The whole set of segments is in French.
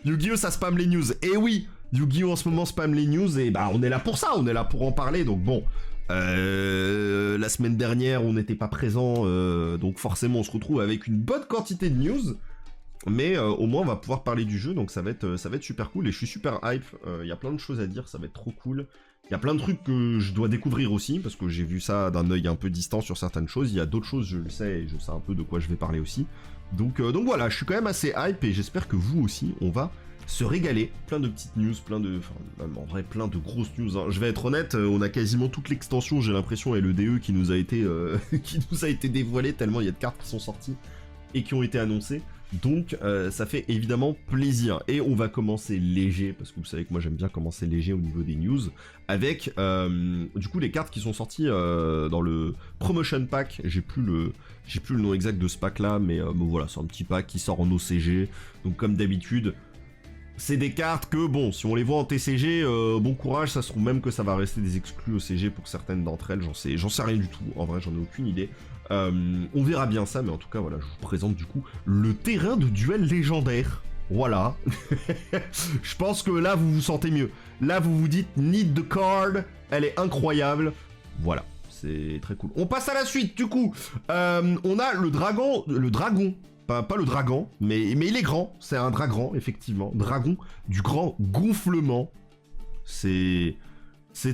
Yu-Gi-Oh ça spam les news. Et oui, Yu-Gi-Oh en ce moment spam les news et bah on est là pour ça, on est là pour en parler. Donc bon, la semaine dernière on n'était pas présent, donc forcément on se retrouve avec une bonne quantité de news. Mais au moins on va pouvoir parler du jeu, donc ça va être super cool et je suis super hype. Il y a plein de choses à dire, ça va être trop cool. Il y a plein de trucs que je dois découvrir aussi, parce que j'ai vu ça d'un œil un peu distant sur certaines choses. Il y a d'autres choses, je le sais, et je sais un peu de quoi je vais parler aussi. Donc voilà, je suis quand même assez hype, et j'espère que vous aussi, on va se régaler. Plein de petites news, plein de... Enfin, même en vrai, plein de grosses news. Hein. Je vais être honnête, on a quasiment toute l'extension, j'ai l'impression, et le DE qui nous a été, qui nous a été dévoilé, tellement il y a de cartes qui sont sorties et qui ont été annoncées. Donc ça fait évidemment plaisir. Et on va commencer léger, parce que vous savez que moi j'aime bien commencer léger au niveau des news, avec du coup les cartes qui sont sorties dans le Promotion Pack. J'ai plus le nom exact de ce pack là, mais bon, voilà, c'est un petit pack qui sort en OCG. Donc comme d'habitude, c'est des cartes que, bon, si on les voit en TCG, bon courage, ça se trouve même que ça va rester des exclus OCG pour certaines d'entre elles, j'en sais rien du tout, en vrai j'en ai aucune idée. On verra bien ça, mais en tout cas, voilà, je vous présente du coup le terrain de duel légendaire. Voilà. Je pense que là, vous vous sentez mieux. Là, vous vous dites, need the card, elle est incroyable. Voilà, c'est très cool. On passe à la suite, du coup. On a le dragon, pas le dragon, mais il est grand, c'est un dragon, effectivement. Dragon du grand gonflement. C'est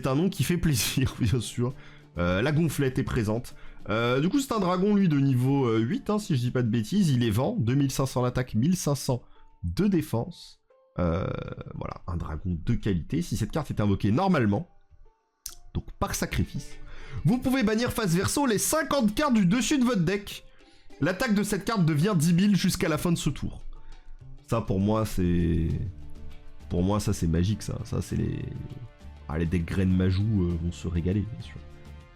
un nom qui fait plaisir, bien sûr. La gonflette est présente. Du coup, c'est un dragon, lui, de niveau 8, hein, si je dis pas de bêtises. Il est vent, 2500 d'attaque, 1500 de défense. Voilà, un dragon de qualité. Si cette carte est invoquée normalement, donc par sacrifice, vous pouvez bannir face verso les 50 cartes du dessus de votre deck. L'attaque de cette carte devient 10 000 jusqu'à la fin de ce tour. Ça, pour moi, c'est... Pour moi, ça, c'est magique, ça. Ça, c'est les... Ah, les decks graines majou vont se régaler, bien sûr.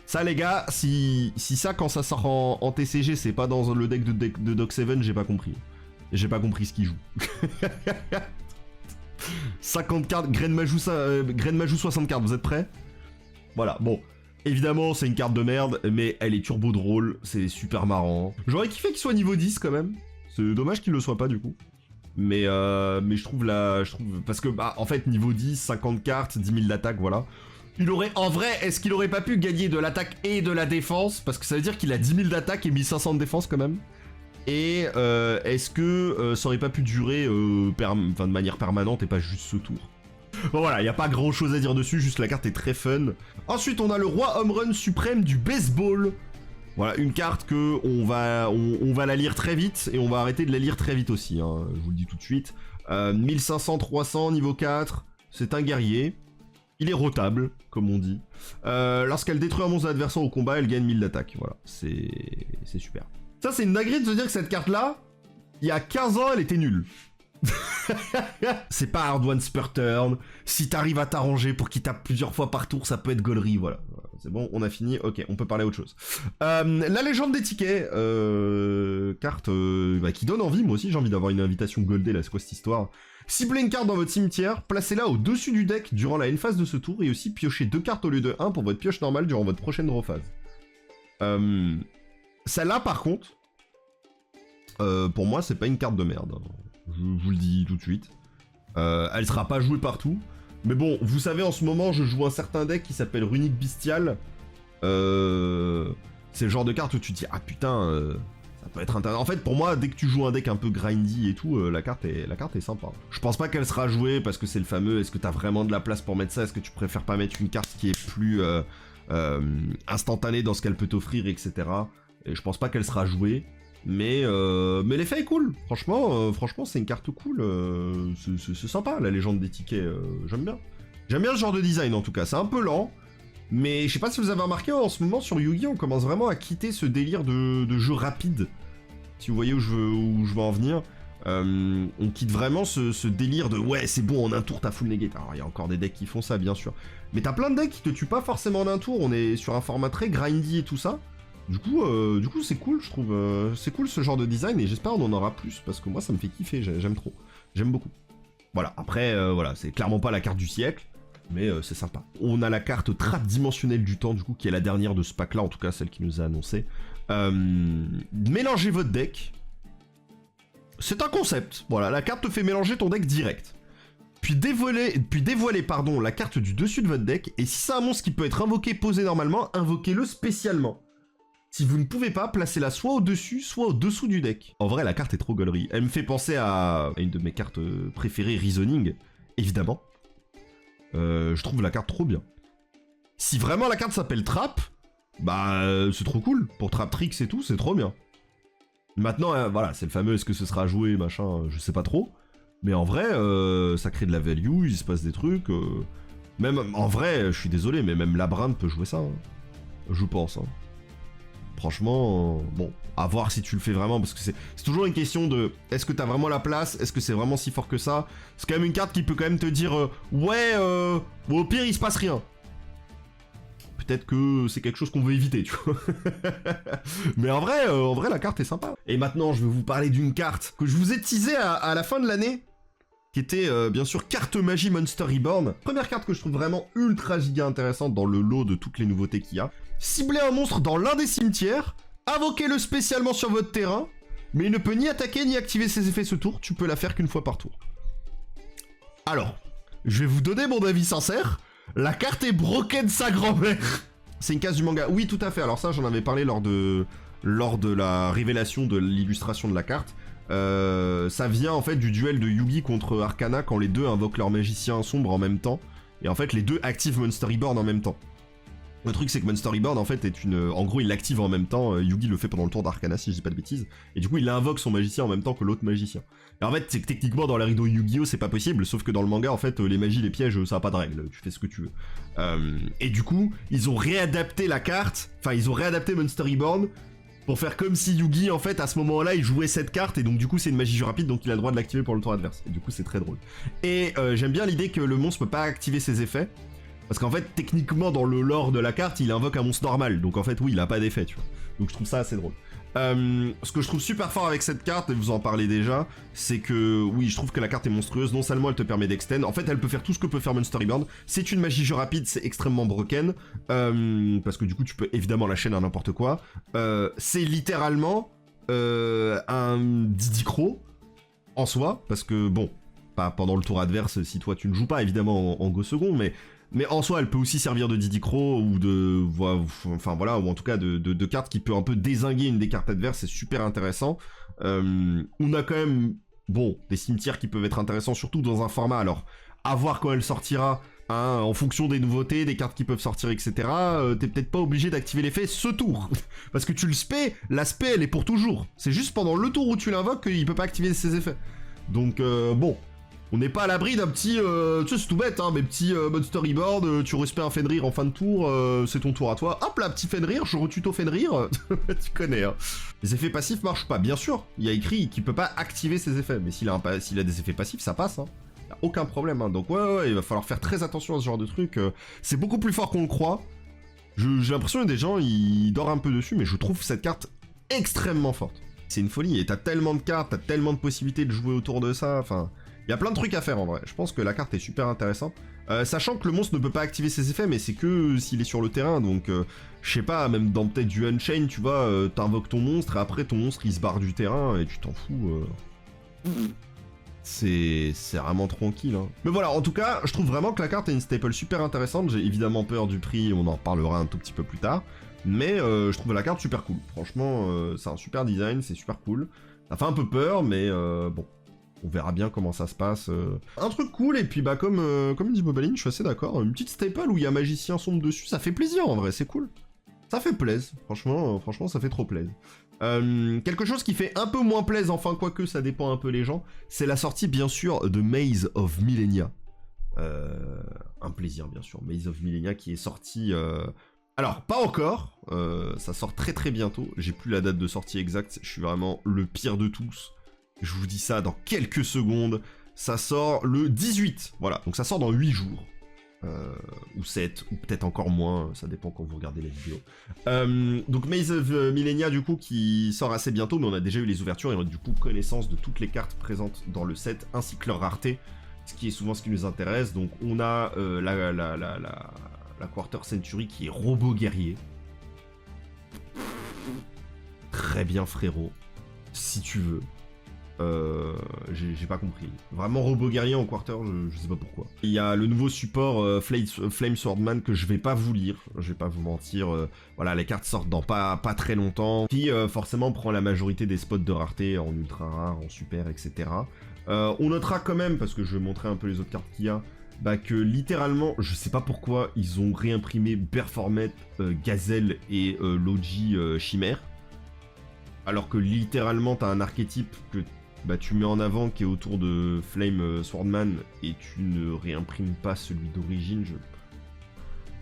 Ça, les gars, si ça, quand ça sort en TCG, c'est pas dans le deck de Doc 7, j'ai pas compris. J'ai pas compris ce qu'il joue. 50 cartes, graines majou 60 cartes, vous êtes prêts? Voilà, bon. Évidemment, c'est une carte de merde, mais elle est turbo drôle, c'est super marrant. J'aurais kiffé qu'il soit niveau 10 quand même. C'est dommage qu'il le soit pas du coup. Mais je trouve parce que, bah, en fait, niveau 10, 50 cartes, 10 000 d'attaque, voilà. Il aurait, en vrai, est-ce qu'il aurait pas pu gagner de l'attaque et de la défense? Parce que ça veut dire qu'il a 10 000 d'attaque et 1500 de défense quand même. Et est-ce que ça aurait pas pu durer de manière permanente et pas juste ce tour? Bon voilà, il n'y a pas grand chose à dire dessus, juste la carte est très fun. Ensuite, on a le roi home run suprême du baseball. Voilà, une carte que on va la lire très vite et on va arrêter de la lire très vite aussi, hein, je vous le dis tout de suite. 1500-300, niveau 4, c'est un guerrier. Il est rotable, comme on dit. Lorsqu'elle détruit un monstre adversaire au combat, elle gagne 1000 d'attaque. Voilà, c'est super. Ça, c'est une dinguerie de se dire que cette carte-là, il y a 15 ans, elle était nulle. C'est pas Hard One Spur Turn. Si t'arrives à t'arranger pour qu'il tape plusieurs fois par tour, ça peut être gaulerie, voilà. C'est bon, on a fini, ok, on peut parler autre chose. La légende des tickets, carte qui donne envie, moi aussi j'ai envie d'avoir une invitation goldée, là, c'est quoi cette histoire? Ciblez une carte dans votre cimetière, placez-la au-dessus du deck durant la end phase de ce tour, et aussi piochez 2 cartes au lieu de 1 pour votre pioche normale durant votre prochaine draw phase. Celle-là, par contre, pour moi, c'est pas une carte de merde. Je vous le dis tout de suite. Elle sera pas jouée partout. Mais bon, vous savez, en ce moment, je joue un certain deck qui s'appelle Runic Bestial. C'est le genre de carte où tu te dis, ah putain, ça peut être intéressant. En fait, pour moi, dès que tu joues un deck un peu grindy et tout, la carte est sympa. Je pense pas qu'elle sera jouée parce que c'est le fameux, est-ce que t'as vraiment de la place pour mettre ça? Est-ce que tu préfères pas mettre une carte qui est plus instantanée dans ce qu'elle peut t'offrir, etc. Et je pense pas qu'elle sera jouée. Mais l'effet est cool, franchement c'est une carte cool, c'est sympa la légende des tickets, j'aime bien. J'aime bien ce genre de design en tout cas, c'est un peu lent, mais je sais pas si vous avez remarqué, en ce moment sur Yu-Gi-Oh! On commence vraiment à quitter ce délire de jeu rapide, si vous voyez où je veux en venir. On quitte vraiment ce délire de ouais c'est bon en un tour t'as full negate. Alors il y a encore des decks qui font ça bien sûr, mais t'as plein de decks qui te tuent pas forcément en un tour, on est sur un format très grindy et tout ça. Du coup c'est cool, je trouve. C'est cool ce genre de design et j'espère on en aura plus parce que moi ça me fait kiffer, j'aime trop. J'aime beaucoup. Voilà, après, voilà, c'est clairement pas la carte du siècle, mais c'est sympa. On a la carte trappe dimensionnelle du temps, du coup, qui est la dernière de ce pack-là, en tout cas celle qui nous a annoncé. Mélangez votre deck. C'est un concept. Voilà, la carte te fait mélanger ton deck direct. Puis dévoiler pardon, la carte du dessus de votre deck, et si c'est un monstre qui peut être invoqué, posé normalement, invoquez-le spécialement. Si vous ne pouvez pas, placez-la soit au-dessus, soit au-dessous du deck. En vrai, la carte est trop gaulerie. Elle me fait penser à une de mes cartes préférées, Reasoning, évidemment. Je trouve la carte trop bien. Si vraiment la carte s'appelle Trap, bah c'est trop cool. Pour Trap Tricks et tout, c'est trop bien. Maintenant, voilà, c'est le fameux est-ce que ce sera joué, machin, je sais pas trop. Mais en vrai, ça crée de la value, il se passe des trucs. Même en vrai, je suis désolé, mais même Labyrinthe peut jouer ça. Hein. Je pense. Hein. Franchement, bon, à voir si tu le fais vraiment, parce que c'est toujours une question de est-ce que t'as vraiment la place, est-ce que c'est vraiment si fort que ça. C'est quand même une carte qui peut quand même te dire ouais, bon, au pire il se passe rien. Peut-être que c'est quelque chose qu'on veut éviter, tu vois. Mais en vrai, la carte est sympa. Et maintenant, je vais vous parler d'une carte que je vous ai teasée à la fin de l'année, qui était bien sûr Carte Magie Monster Reborn. Première carte que je trouve vraiment ultra giga intéressante dans le lot de toutes les nouveautés qu'il y a. Ciblez un monstre dans l'un des cimetières, invoquez-le spécialement sur votre terrain, mais il ne peut ni attaquer ni activer ses effets ce tour, tu peux la faire qu'une fois par tour. Alors, je vais vous donner mon avis sincère. La carte est broken sa grand-mère. C'est une case du manga. Oui, tout à fait. Alors ça, j'en avais parlé lors de la révélation de l'illustration de la carte. Ça vient en fait du duel de Yugi contre Arcana quand les deux invoquent leur magicien sombre en même temps. Et en fait, les deux activent Monster Reborn en même temps. Le truc, c'est que Monster Reborn, en fait, est une... En gros, il l'active en même temps. Yugi le fait pendant le tour d'Arcana, si je dis pas de bêtises. Et du coup, il invoque son magicien en même temps que l'autre magicien. Et en fait, c'est que techniquement, dans les rideaux Yu-Gi-Oh, c'est pas possible. Sauf que dans le manga, en fait, les magies, les pièges, ça a pas de règle. Tu fais ce que tu veux. Et du coup, ils ont réadapté la carte. Enfin, ils ont réadapté Monster Reborn pour faire comme si Yugi, en fait, à ce moment-là, il jouait cette carte. Et donc, du coup, c'est une magie rapide. Donc, il a le droit de l'activer pour le tour adverse. Et du coup, c'est très drôle. Et j'aime bien l'idée que le monstre peut pas activer ses effets. Parce qu'en fait, techniquement, dans le lore de la carte, il invoque un monstre normal. Donc en fait, oui, il a pas d'effet, tu vois. Donc je trouve ça assez drôle. Ce que je trouve super fort avec cette carte, et vous en parlez déjà, c'est que, oui, je trouve que la carte est monstrueuse. Non seulement elle te permet d'extend, en fait, elle peut faire tout ce que peut faire Monster Reborn. C'est une magie jeu rapide, c'est extrêmement broken. Parce que du coup, tu peux évidemment la chaîne à n'importe quoi. C'est littéralement un Didi Crow en soi. Parce que, bon, pas pendant le tour adverse si toi tu ne joues pas, évidemment, en go second, mais en soi, elle peut aussi servir de Didi Crow ou de... Enfin voilà, ou en tout cas de carte qui peut un peu dézinguer une des cartes adverses, c'est super intéressant. On a quand même, bon, des cimetières qui peuvent être intéressants, surtout dans un format, alors, à voir quand elle sortira, hein, en fonction des nouveautés, des cartes qui peuvent sortir, etc. T'es peut-être pas obligé d'activer l'effet ce tour. Parce que tu le spé, l'aspect, elle est pour toujours. C'est juste pendant le tour où tu l'invoques qu'il peut pas activer ses effets. Donc, bon... On n'est pas à l'abri d'un petit... tu sais, c'est tout bête, hein, mais petit Monster Reborn, tu respectes un Fenrir en fin de tour, c'est ton tour à toi. Hop là, petit Fenrir, je retuto Fenrir. Tu connais, hein. Les effets passifs marchent pas, bien sûr. Il y a écrit qu'il peut pas activer ses effets, mais s'il a des effets passifs, ça passe, hein. Y a aucun problème, hein. Donc ouais, il va falloir faire très attention à ce genre de truc. C'est beaucoup plus fort qu'on le croit. J'ai l'impression que des gens, ils dorment un peu dessus, mais je trouve cette carte extrêmement forte. C'est une folie, et t'as tellement de cartes, t'as tellement de possibilités de jouer autour de ça, enfin... Il y a plein de trucs à faire en vrai, je pense que la carte est super intéressante. Sachant que le monstre ne peut pas activer ses effets, mais c'est que s'il est sur le terrain, donc je sais pas, même dans peut-être du Unchained, tu vois, t'invoques ton monstre et après ton monstre il se barre du terrain et tu t'en fous. C'est vraiment tranquille. Hein. Mais voilà, en tout cas, je trouve vraiment que la carte est une staple super intéressante. J'ai évidemment peur du prix, on en reparlera un tout petit peu plus tard. Mais je trouve la carte super cool. Franchement, c'est un super design, c'est super cool. Ça fait un peu peur, mais bon. On verra bien comment ça se passe. Un truc cool, et puis bah comme dit Bobaline, je suis assez d'accord. Une petite staple où il y a magicien sombre dessus, ça fait plaisir en vrai, c'est cool. Ça fait plaisir, franchement ça fait trop plaisir. Quelque chose qui fait un peu moins plaisir, enfin quoique ça dépend un peu les gens, c'est la sortie bien sûr de Maze of Millennia. Un plaisir bien sûr, Maze of Millennia qui est sorti... Alors, pas encore, ça sort très très bientôt, j'ai plus la date de sortie exacte, je suis vraiment le pire de tous. Je vous dis ça dans quelques secondes. Ça sort le 18. Voilà, donc ça sort dans 8 jours. Ou 7, ou peut-être encore moins. Ça dépend quand vous regardez la vidéo. Donc Maze of Millennia, du coup, qui sort assez bientôt. Mais on a déjà eu les ouvertures et on a du coup connaissance de toutes les cartes présentes dans le set, ainsi que leur rareté. Ce qui est souvent ce qui nous intéresse. Donc on a la Quarter Century qui est robot guerrier. Très bien, frérot. Si tu veux. J'ai pas compris. Vraiment robot guerrier en quarter, je sais pas pourquoi. Il y a le nouveau support Flame Swordman que je vais pas vous lire, je vais pas vous mentir. Voilà, les cartes sortent dans pas très longtemps. Qui forcément prend la majorité des spots de rareté en ultra rare, en super, etc. On notera quand même, parce que je vais montrer un peu les autres cartes qu'il y a, bah que littéralement, je sais pas pourquoi, ils ont réimprimé Berformet, Gazelle et Logi Chimère. Alors que littéralement, t'as un archétype que bah, tu mets en avant qui est autour de Flame Swordman et tu ne réimprimes pas celui d'origine.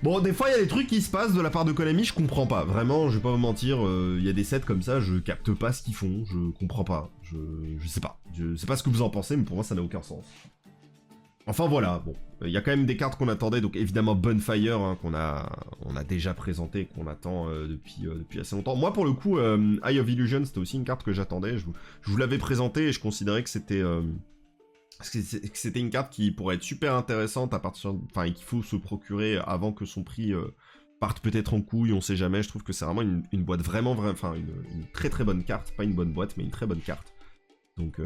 Bon, des fois, il y a des trucs qui se passent de la part de Konami, je comprends pas. Vraiment, je vais pas vous mentir, il y a des sets comme ça, je capte pas ce qu'ils font, je comprends pas. Je sais pas. Je sais pas ce que vous en pensez, mais pour moi, ça n'a aucun sens. Enfin voilà, bon, il y a quand même des cartes qu'on attendait, donc évidemment Bonfire, hein, qu'on a déjà présenté, qu'on attend depuis assez longtemps. Moi pour le coup, Eye of Illusion, c'était aussi une carte que j'attendais, je vous l'avais présentée et je considérais que c'était une carte qui pourrait être super intéressante à partir, enfin, et qu'il faut se procurer avant que son prix parte peut-être en couille, on sait jamais. Je trouve que c'est vraiment une boîte enfin une très très bonne carte, pas une bonne boîte, mais une très bonne carte. Donc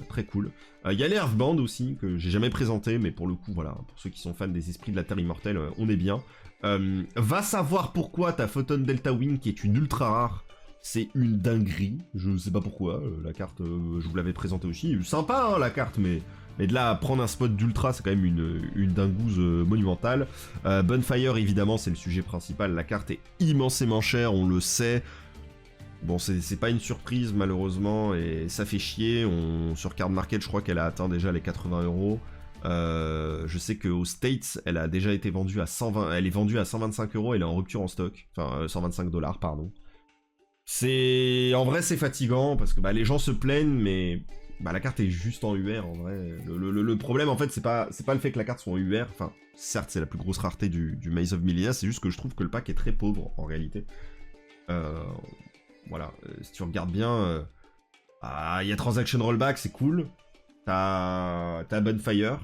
très cool. Il y a les Earthbound aussi, que j'ai jamais présenté, mais pour le coup, voilà, pour ceux qui sont fans des esprits de la Terre immortelle, on est bien. Va savoir pourquoi ta Photon Delta Wing, qui est une ultra rare, c'est une dinguerie. Je sais pas pourquoi, la carte, je vous l'avais présentée aussi. Sympa, hein, la carte, mais de là à prendre un spot d'ultra, c'est quand même une dingouze monumentale. Bonfire, évidemment, c'est le sujet principal. La carte est immensément chère, on le sait. Bon, c'est pas une surprise malheureusement et ça fait chier. Sur Card Market, je crois qu'elle a atteint déjà les 80 €. Je sais qu'aux States, elle a déjà été vendue à 120. Elle est vendue à 125 €. Elle est en rupture en stock. Enfin, 125 $, pardon. En vrai, c'est fatigant parce que bah, les gens se plaignent, mais bah, la carte est juste en UR en vrai. Le problème en fait, c'est pas le fait que la carte soit en UR. Enfin, certes, c'est la plus grosse rareté du Maze of Millennia. C'est juste que je trouve que le pack est très pauvre en réalité. Voilà, si tu regardes bien, il y a Transaction Rollback, c'est cool. T'as Bonfire.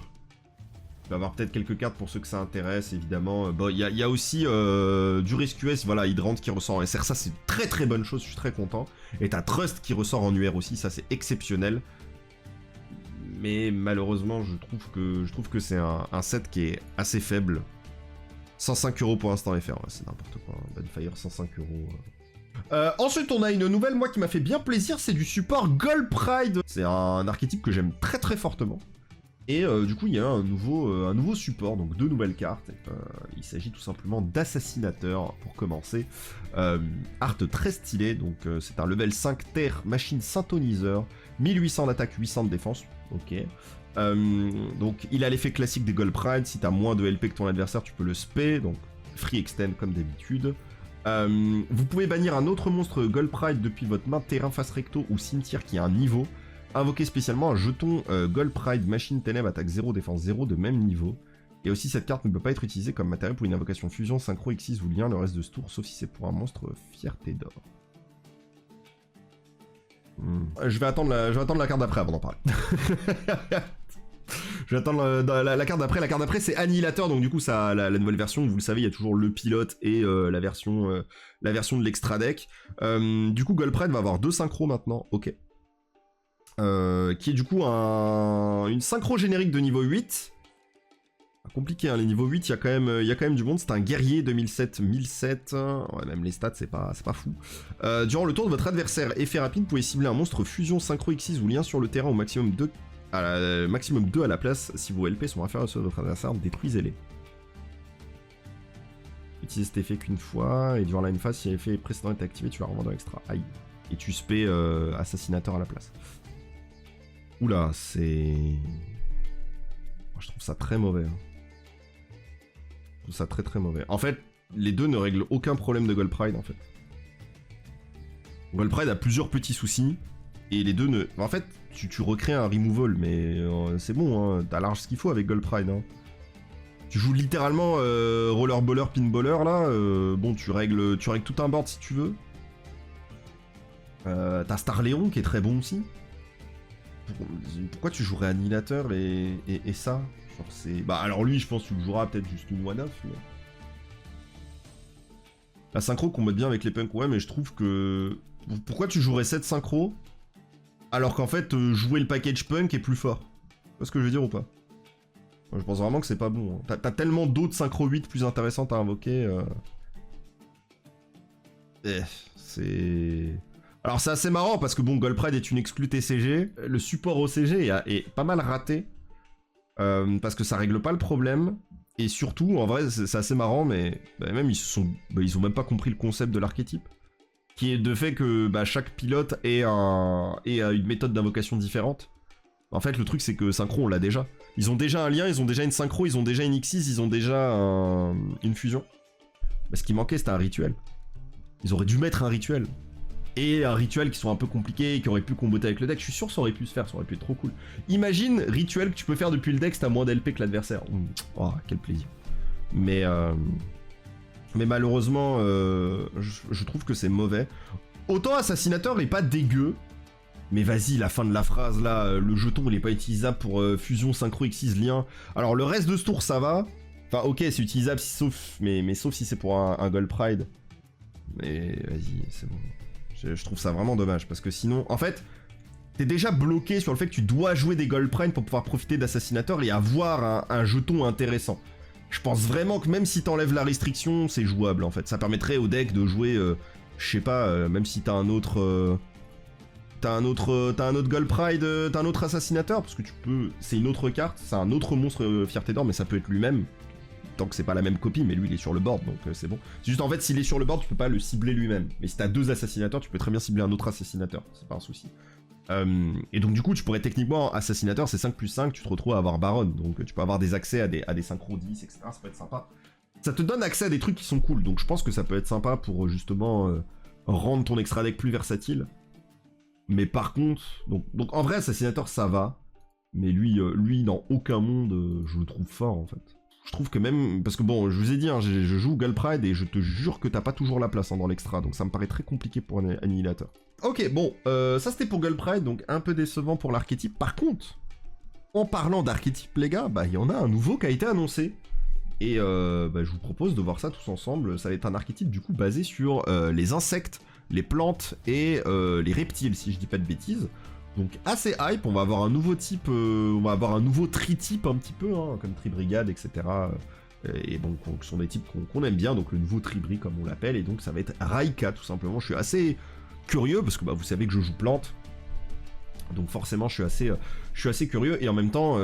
Tu vas avoir peut-être quelques cartes pour ceux que ça intéresse, évidemment. Bon, il y a aussi du ResQS, voilà, Hydrant qui ressort en SR, ça c'est une très très bonne chose, je suis très content. Et t'as Trust qui ressort en UR aussi, ça c'est exceptionnel. Mais malheureusement, je trouve que c'est un set qui est assez faible. 105 € pour l'instant FR, ouais, c'est n'importe quoi. Bonfire, 105 €. Ensuite, on a une nouvelle, moi, qui m'a fait bien plaisir, c'est du support Gold Pride. C'est un archétype que j'aime très très fortement. Et du coup, il y a un nouveau support, donc 2 nouvelles cartes. Il s'agit tout simplement d'Assassinateur, pour commencer. Art très stylé, donc c'est un level 5 Terre Machine Synthoniseur, 1800 d'attaque, 800 de défense, ok. Donc il a l'effet classique des Gold Pride, si t'as moins de LP que ton adversaire, tu peux le spé, donc free extend comme d'habitude. Vous pouvez bannir un autre monstre Gold Pride depuis votre main, terrain, face recto ou cimetière qui a un niveau. Invoquez spécialement un jeton Gold Pride Machine Ténèbres, attaque 0, défense 0 de même niveau. Et aussi cette carte ne peut pas être utilisée comme matériel pour une invocation fusion, synchro, X6 ou lien le reste de ce tour, sauf si c'est pour un monstre fierté d'or. Je vais attendre la carte d'après avant d'en parler. Je vais attendre la carte d'après. La carte d'après, c'est Annihilateur. Donc, du coup, ça, la nouvelle version, vous le savez, il y a toujours le pilote et la version de l'extra deck. Du coup, Gold Pride va avoir 2 synchros maintenant. Ok. Qui est du coup une synchro générique de niveau 8. Compliqué, hein, les niveaux 8, il y a quand même du monde. C'est un guerrier 2007-1007. Ouais, même les stats, c'est pas fou. Durant le tour de votre adversaire, effet rapide, vous pouvez cibler un monstre fusion, synchro, X6 ou lien sur le terrain au maximum 2. Maximum 2 à la place, si vos LP sont inférieurs à ceux de votre adversaire, détruisez-les. Utilisez cet effet qu'une fois, et durant la une phase, si l'effet précédent est activé, tu vas revendre extra. Aïe. Et tu spé Assassinateur à la place. Oula, c'est... Moi, je trouve ça très mauvais. Hein. Je trouve ça très très mauvais. En fait, les deux ne règlent aucun problème de Gold Pride, en fait. Gold Pride a plusieurs petits soucis, et les deux ne... En fait, tu recrées un removal, mais c'est bon, hein, t'as large ce qu'il faut avec Gold Pride. Hein. Tu joues littéralement Rollerballer, Pinballer, là, bon, tu règles tout un board si tu veux. T'as Starléon qui est très bon aussi. Pourquoi tu jouerais Annihilateur et ça genre c'est... Bah alors lui, je pense que tu le joueras peut-être juste une one-off, mais... La synchro combat bien avec les punks, ouais, mais je trouve que... Pourquoi tu jouerais cette synchro Alors qu'en fait, jouer le package punk est plus fort. Tu vois ce que je veux dire ou pas? Moi, je pense vraiment que c'est pas bon. Hein. T'as tellement d'autres synchro 8 plus intéressantes à invoquer. C'est... Alors c'est assez marrant parce que bon, Goldpride est une exclue TCG. Le support OCG est pas mal raté. Parce que ça règle pas le problème. Et surtout, en vrai, c'est assez marrant, mais même ils ont même pas compris le concept de l'archétype. Qui est de fait que chaque pilote ait une méthode d'invocation différente. En fait, le truc, c'est que synchro, on l'a déjà. Ils ont déjà un lien, ils ont déjà une synchro, ils ont déjà une Xyz, ils ont déjà une fusion. Ce qui manquait, c'était un rituel. Ils auraient dû mettre un rituel. Et un rituel qui soit un peu compliqué, qui aurait pu comboter avec le deck. Je suis sûr que ça aurait pu se faire, ça aurait pu être trop cool. Imagine, rituel que tu peux faire depuis le deck si t'as moins d'LP que l'adversaire. Oh, quel plaisir. Mais malheureusement, je trouve que c'est mauvais. Autant Assassinateur est pas dégueu. Mais vas-y, la fin de la phrase là, le jeton il est pas utilisable pour fusion, synchro, Xyz, lien. Alors le reste de ce tour ça va. Enfin ok, c'est utilisable sauf si c'est pour un Goldpride. Mais vas-y, c'est bon. Je trouve ça vraiment dommage parce que sinon, en fait, t'es déjà bloqué sur le fait que tu dois jouer des Goldpride pour pouvoir profiter d'Assassinateur et avoir un jeton intéressant. Je pense vraiment que même si t'enlèves la restriction, c'est jouable en fait. Ça permettrait au deck de jouer, je sais pas, même si t'as un autre... T'as un autre Goldpride, t'as un autre Assassinateur, parce que tu peux... C'est une autre carte, c'est un autre monstre Fierté d'Or, mais ça peut être lui-même. Tant que c'est pas la même copie, mais lui il est sur le board, donc c'est bon. C'est juste en fait, s'il est sur le board, tu peux pas le cibler lui-même. Mais si t'as deux Assassinateurs, tu peux très bien cibler un autre Assassinateur, c'est pas un souci. Et donc du coup, tu pourrais techniquement, Assassinateur, c'est 5+5, tu te retrouves à avoir Baron, donc tu peux avoir des accès à des synchro 10, etc. Ça peut être sympa. Ça te donne accès à des trucs qui sont cool, donc je pense que ça peut être sympa pour justement rendre ton extra deck plus versatile. Mais par contre, donc en vrai, Assassinateur ça va, mais lui dans aucun monde, je le trouve fort en fait. Je trouve que même, parce que bon, je vous ai dit, hein, je joue Goldpride et je te jure que t'as pas toujours la place dans l'extra, donc ça me paraît très compliqué pour un annihilateur. Ok, bon, ça c'était pour Goldpride, donc un peu décevant pour l'archétype. Par contre, en parlant d'archétype les gars, il y en a un nouveau qui a été annoncé. Et je vous propose de voir ça tous ensemble. Ça va être un archétype du coup basé sur les insectes, les plantes et les reptiles, si je dis pas de bêtises. Donc assez hype, on va avoir un nouveau type, on va avoir un nouveau tri-type un petit peu, hein, comme Tri-Brigade, etc. Et bon, ce sont des types qu'on aime bien, donc le nouveau Tri-Bri comme on l'appelle, et donc ça va être Raika tout simplement. Je suis assez curieux, parce que vous savez que je joue plante, donc forcément je suis assez curieux, et en même temps,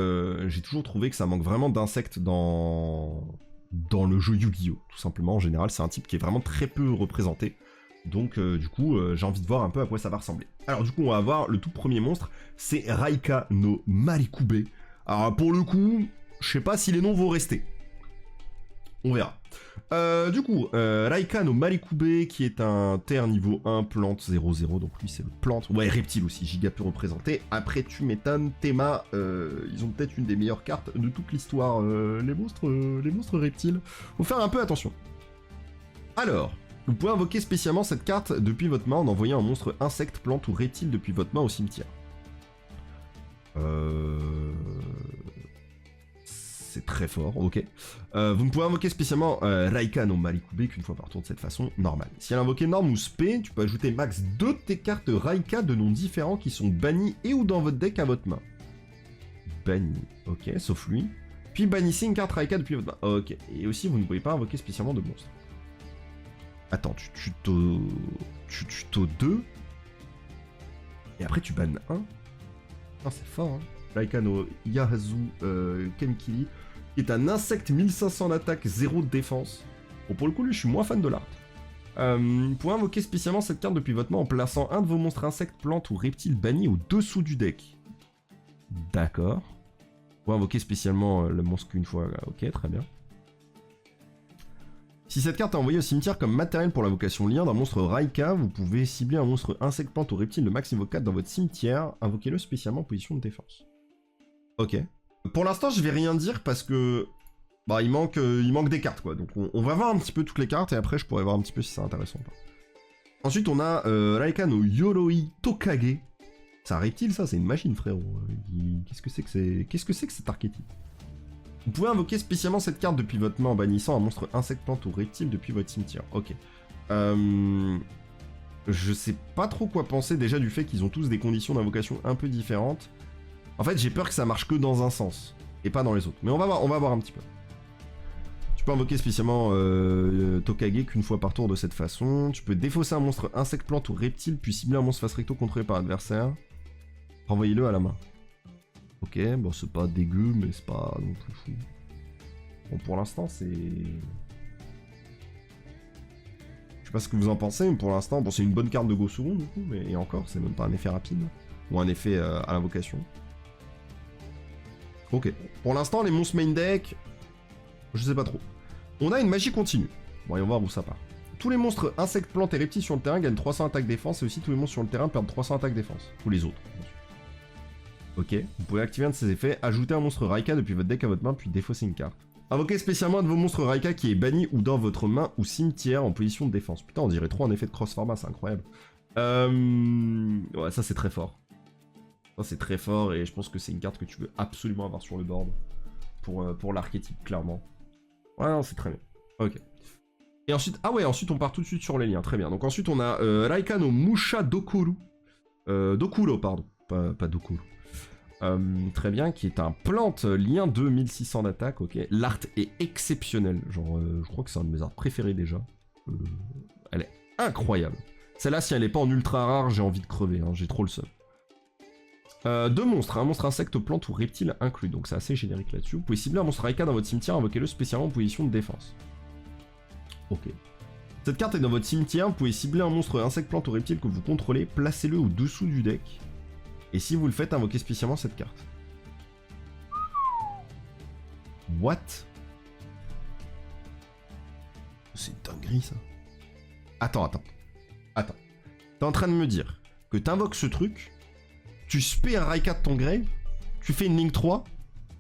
j'ai toujours trouvé que ça manque vraiment d'insectes dans le jeu Yu-Gi-Oh! Tout simplement, en général, c'est un type qui est vraiment très peu représenté. Donc du coup, j'ai envie de voir un peu à quoi ça va ressembler. Alors du coup, on va voir le tout premier monstre, c'est Raika no Marikube. Alors pour le coup, je sais pas si les noms vont rester. On verra. Du coup, Raika no Marikube, qui est un terre niveau 1, plante 0-0, donc lui c'est le plante. Ouais, reptile aussi, giga peu représenté. Après, tu m'étonnes, Théma, ils ont peut-être une des meilleures cartes de toute l'histoire, les monstres reptiles. Faut faire un peu attention. Alors... Vous pouvez invoquer spécialement cette carte depuis votre main en envoyant un monstre insecte, plante ou reptile depuis votre main au cimetière. C'est très fort, ok. Vous ne pouvez invoquer spécialement Raika no Marikube qu'une fois par tour de cette façon normale. Si elle a invoqué norme ou spé, tu peux ajouter max 2 de tes cartes Raika de noms différents qui sont bannis et ou dans votre deck à votre main. Banni, ok, sauf lui. Puis bannissez une carte Raika depuis votre main, ok. Et aussi, vous ne pouvez pas invoquer spécialement de monstres. Attends, tu tuto 2 et après tu bannes 1. Non, c'est fort, hein. Raika no Yahazu Kenkili, qui est un insecte 1500 d'attaque, 0 de défense. Bon, pour le coup, lui, je suis moins fan de l'art. Vous pouvez invoquer spécialement cette carte depuis votre main en plaçant un de vos monstres insectes, plantes ou reptiles bannis au-dessous du deck. D'accord. Vous pouvez invoquer spécialement le monstre qu'une fois. Ok, très bien. Si cette carte est envoyée au cimetière comme matériel pour l'invocation lien d'un monstre Raika, vous pouvez cibler un monstre insecte, plante ou reptile de max niveau 4 dans votre cimetière, invoquez-le spécialement en position de défense. Ok. Pour l'instant, je vais rien dire parce que il manque des cartes quoi. Donc on va voir un petit peu toutes les cartes et après je pourrais voir un petit peu si c'est intéressant ou pas. Ensuite, on a Raika no Yoroi Tokage. C'est un reptile ça, c'est une machine frérot. Qu'est-ce que c'est que cet archétype? Vous pouvez invoquer spécialement cette carte depuis votre main en bannissant un monstre insecte, plante ou reptile depuis votre cimetière. Ok. Je sais pas trop quoi penser déjà du fait qu'ils ont tous des conditions d'invocation un peu différentes. En fait, j'ai peur que ça marche que dans un sens, et pas dans les autres. Mais on va voir un petit peu. Tu peux invoquer spécialement Tokage qu'une fois par tour de cette façon. Tu peux défausser un monstre insecte, plante ou reptile, puis cibler un monstre face recto contrôlé par l'adversaire. Renvoyez-le à la main. Ok, bon c'est pas dégueu, mais c'est pas non plus fou. Bon, pour l'instant, c'est... Je sais pas ce que vous en pensez, mais pour l'instant, bon c'est une bonne carte de Gosurun du coup, mais et encore, c'est même pas un effet rapide. Ou un effet à l'invocation. Ok. Pour l'instant, les monstres main deck... Je sais pas trop. On a une magie continue. Bon, voyons voir où ça part. Tous les monstres insectes, plantes et reptiles sur le terrain gagnent 300 attaques défense, et aussi tous les monstres sur le terrain perdent 300 attaques défense. Ou les autres, bien sûr. Ok, vous pouvez activer un de ces effets, ajouter un monstre Raika depuis votre deck à votre main, puis défausser une carte. Invoquez spécialement un de vos monstres Raika qui est banni ou dans votre main ou cimetière en position de défense. Putain, on dirait trop un effet de cross-format, c'est incroyable. Ouais, ça c'est très fort. Ça c'est très fort, et je pense que c'est une carte que tu veux absolument avoir sur le board. Pour l'archétype, clairement. Ouais, non, c'est très bien. Ok. Et ensuite, ah ouais, ensuite on part tout de suite sur les liens, très bien. Donc ensuite on a Raika no Musha Dokuru. Dokuro, pardon. Pas Dokuru. Très bien, qui est un plante lien 2600 d'attaque, ok. L'art est exceptionnel, genre je crois que c'est un de mes arts préférés déjà. Elle est incroyable. Celle-là, si elle est pas en ultra rare, j'ai envie de crever, hein, j'ai trop le seum. Deux monstres, un monstre insecte, plante ou reptile inclus, donc c'est assez générique là-dessus. Vous pouvez cibler un monstre Raika dans votre cimetière, invoquez-le spécialement en position de défense. Ok. Cette carte est dans votre cimetière, vous pouvez cibler un monstre insecte, plante ou reptile que vous contrôlez, placez-le au-dessous du deck. Et si vous le faites, invoquez spécialement cette carte. What? C'est dinguerie ça. Attends. T'es en train de me dire que t'invoques ce truc, tu spé un Raika de ton grave, tu fais une link 3,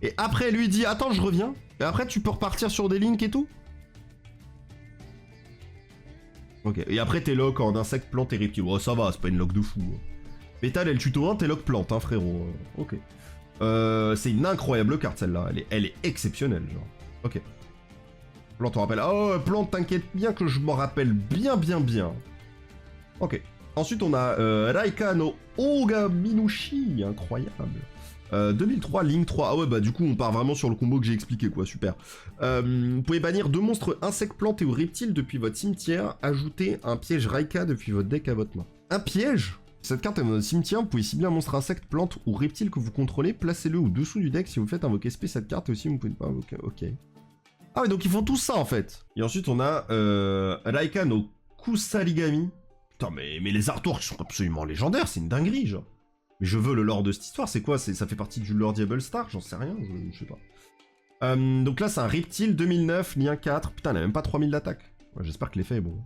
et après lui dit attends je reviens, et après tu peux repartir sur des links et tout? Ok, et après t'es lock en insecte, plante et reptile. Oh ça va, c'est pas une lock de fou. Pétale et le tuto 1, t'es lock plante, hein frérot. Ok. C'est une incroyable carte celle-là, elle est exceptionnelle genre. Ok. Plante on rappelle. Oh plante t'inquiète bien que je m'en rappelle bien. Ok. Ensuite on a Raika no Ogaminushi, incroyable. 2003, Link 3. Ah ouais, bah du coup, on part vraiment sur le combo que j'ai expliqué, quoi, super. Vous pouvez bannir deux monstres insectes, plantes et ou reptiles depuis votre cimetière. Ajoutez un piège Raika depuis votre deck à votre main. Un piège? Cette carte est dans votre cimetière, vous pouvez cibler un monstre insecte, plante ou reptile que vous contrôlez. Placez-le au-dessous du deck si vous faites invoquer SP cette carte aussi, vous pouvez pas invoquer. Ok. Ah ouais, donc ils font tout ça en fait. Et ensuite, on a Raika no Kusarigami. Putain, mais les artworks sont absolument légendaires, c'est une dinguerie, genre. Mais je veux le lore de cette histoire, c'est quoi? Ça fait partie du lore Diablo Star? J'en sais rien, je sais pas. Donc là, c'est un reptile 2009, lien 4. Putain, elle a même pas 3000 d'attaque. Ouais, j'espère que l'effet est bon.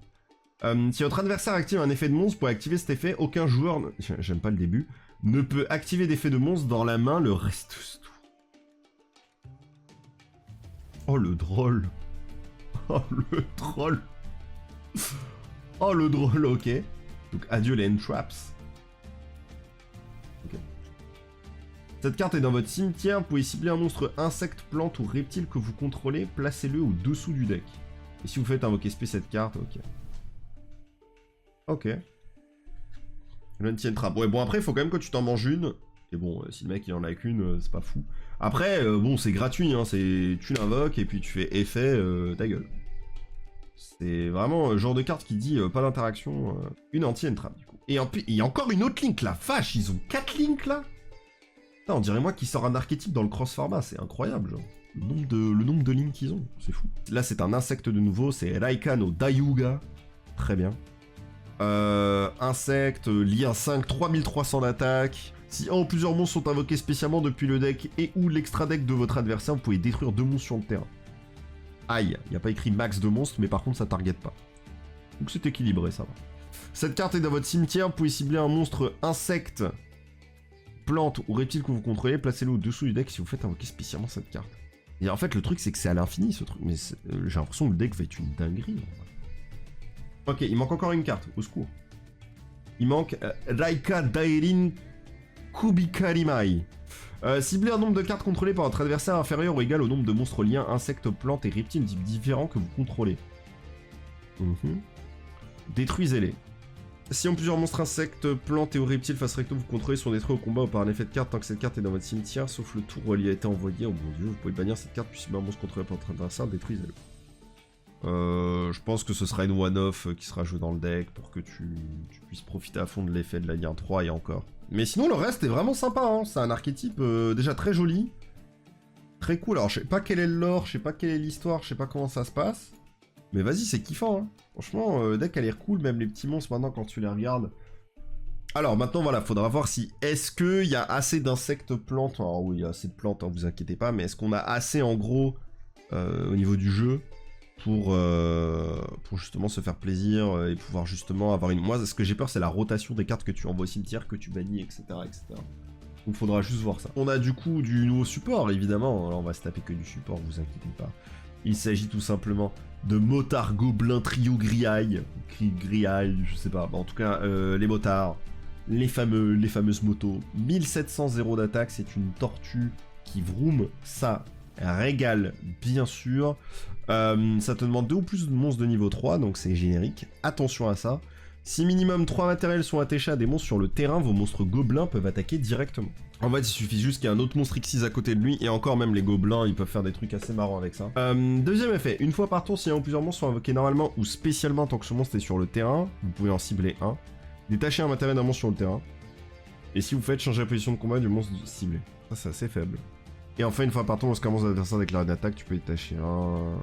Si votre adversaire active un effet de monstre, pour activer cet effet, aucun joueur, j'aime pas le début, ne peut activer d'effet de monstre dans la main le reste du tour. Oh le drôle. Oh le troll. Oh le drôle, ok. Donc adieu les entraps. Ok. Cette carte est dans votre cimetière, vous pouvez cibler un monstre insecte, plante ou reptile que vous contrôlez, placez-le au-dessous du deck. Et si vous faites invoquer SP cette carte, ok. Ok. L'anti trap. Ouais, bon après, il faut quand même que tu t'en manges une. Et bon, si le mec il en a qu'une, c'est pas fou. Après, bon, c'est gratuit, hein, tu l'invoques et puis tu fais effet, ta gueule. C'est vraiment le genre de carte qui dit pas d'interaction, une anti-entrap du coup. Et il y a encore une autre link, la vache, ils ont 4 links là. Putain, on dirait moi qui sort un archétype dans le cross-format, c'est incroyable genre. Le nombre de links qu'ils ont, c'est fou. Là c'est un insecte de nouveau, c'est Raika no Dayuga. Très bien. Insecte, lien 5, 3300 d'attaque. Si un ou plusieurs monstres sont invoqués spécialement depuis le deck et ou l'extra deck de votre adversaire, vous pouvez détruire 2 monstres sur le terrain. Aïe, il n'y a pas écrit max de monstres, mais par contre ça target pas. Donc c'est équilibré, ça va. Cette carte est dans votre cimetière, vous pouvez cibler un monstre insecte, plante ou reptile que vous contrôlez, placez-le au-dessous du deck si vous faites invoquer spécialement cette carte. Et en fait le truc c'est que c'est à l'infini ce truc, mais j'ai l'impression que le deck va être une dinguerie. Ok, il manque encore une carte, au secours. Il manque Raika Dairin Kubikarimai. Ciblez un nombre de cartes contrôlées par votre adversaire inférieur ou égal au nombre de monstres liens, insectes, plantes et reptiles différents que vous contrôlez. Détruisez-les. Si en plusieurs monstres insectes, plantes et ou reptiles face recto vous contrôlez sont détruits au combat ou par un effet de carte tant que cette carte est dans votre cimetière, sauf le tour où elle y a été envoyée, oh mon dieu, vous pouvez bannir cette carte puis si un monstre contrôlé par votre adversaire, détruisez-le. Je pense que ce sera une one-off qui sera jouée dans le deck pour que tu puisses profiter à fond de l'effet de la lien 3 et encore. Mais sinon le reste est vraiment sympa, hein. C'est un archétype déjà très joli. Très cool, alors je sais pas quel est le lore, je sais pas quelle est l'histoire, je sais pas comment ça se passe. Mais vas-y, c'est kiffant, hein. Franchement, le deck a l'air cool, même les petits monstres maintenant quand tu les regardes. Alors maintenant, voilà, faudra voir si... Est-ce qu'il y a assez d'insectes plantes? Alors oui, il y a assez de plantes, hein, vous inquiétez pas, mais est-ce qu'on a assez en gros au niveau du jeu pour justement se faire plaisir et pouvoir justement avoir une... Moi, ce que j'ai peur, c'est la rotation des cartes que tu envoies au cimetière, que tu bannis, etc. etc. Donc faudra juste voir ça. On a du coup du nouveau support, évidemment. Alors on va se taper que du support, vous inquiétez pas. Il s'agit tout simplement de Motard Gobelin Trio Griaille. Griaille, je sais pas. Bon, en tout cas, les motards, les fameuses motos. 1700 0 d'attaque, c'est une tortue qui vroom, ça régale, bien sûr. Ça te demande 2 ou plus de monstres de niveau 3, donc c'est générique. Attention à ça. Si minimum 3 matériels sont attachés à des monstres sur le terrain, vos monstres gobelins peuvent attaquer directement. En fait, il suffit juste qu'il y ait un autre monstre X6 à côté de lui, et encore même les gobelins, ils peuvent faire des trucs assez marrants avec ça. Deuxième effet, une fois par tour, si un ou plusieurs monstres sont invoqués normalement ou spécialement tant que ce monstre est sur le terrain, vous pouvez en cibler un. Détachez un matériel d'un monstre sur le terrain. Et si vous faites changer la position de combat du monstre ciblé. Ça, c'est assez faible. Et enfin, une fois par tour, lorsqu'un monstre adversaire déclare une attaque, tu peux détacher un...